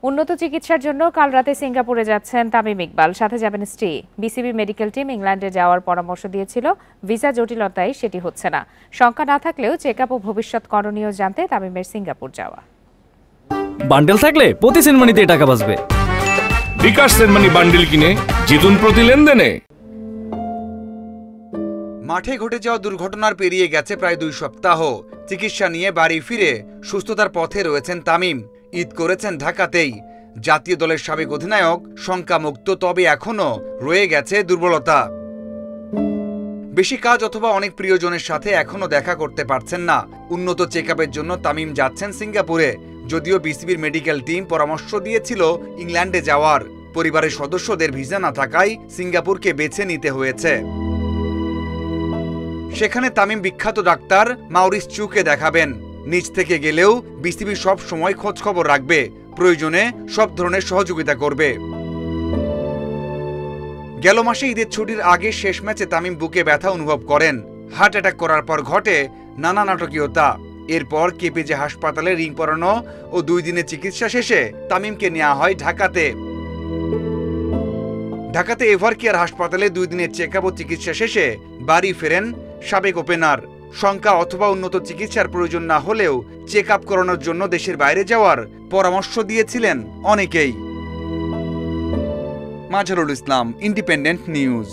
উন্নত চিকিৎসার জন্য কাল রাতে সিঙ্গাপুরে যাচ্ছেন তামিম ইকবাল, সাথে যাবেন স্ত্রী। বিসিবি মেডিকেল টিম ইংল্যান্ডে যাওয়ার পরামর্শ দিয়েছিল, ভিসা জটিলতায় সেটি হচ্ছে না। শঙ্কা না থাকলেও চেকআপ ও ভবিষ্যৎ করণীয় জানতে তামিমের সিঙ্গাপুর যাওয়া। বান্ডেল থাকলে প্রতি সেনমানিতে টাকা বাঁচবে। বিকাশ সেনমানি বান্ডেল কিনে জিতুন প্রতি লেনদেনে। মাঠে ঘটে যাওয়া দুর্ঘটনার পেরিয়ে গেছে প্রায় 2 সপ্তাহ। চিকিৎসা নিয়ে বাড়ি ফিরে সুস্থতার পথে রয়েছেন তামিম। ঈদ করেছেন ঢাকাতেই। জাতীয় দলের সাবেক অধিনায়ক শঙ্কামুক্ত, তবে এখনও রয়ে গেছে দুর্বলতা। বেশি কাজ অথবা অনেক প্রিয়জনের সাথে এখনও দেখা করতে পারছেন না। উন্নত চেকআপের জন্য তামিম যাচ্ছেন সিঙ্গাপুরে। যদিও বিসিবির মেডিকেল টিম পরামর্শ দিয়েছিল ইংল্যান্ডে যাওয়ার, পরিবারের সদস্যদের ভিসা না থাকায় সিঙ্গাপুরকে বেছে নিতে হয়েছে। সেখানে তামিম বিখ্যাত ডাক্তার মাউরিস চুকে দেখাবেন। নিজ থেকে গেলেও বিসিবি সব সময় খোঁজ খবর রাখবে, প্রয়োজনে সব ধরনের সহযোগিতা করবে। গেল মাসে ঈদের ছুটির আগে শেষ ম্যাচে তামিম বুকে ব্যথা অনুভব করেন। হার্ট অ্যাটাক করার পর ঘটে নানা নাটকীয়তা। এরপর কেপিজে হাসপাতালে রিং পরানো ও 2 দিনের চিকিৎসা শেষে তামিমকে নেওয়া হয় ঢাকাতে। এভারকেয়ার হাসপাতালে 2 দিনের চেকআপ ও চিকিৎসা শেষে বাড়ি ফেরেন সাবেক ওপেনার। শঙ্কা অথবা উন্নত চিকিৎসার প্রয়োজন না হলেও চেকআপ করানোর জন্য দেশের বাইরে যাওয়ার পরামর্শ দিয়েছিলেন অনেকেই। Mazharul Islam, independent news.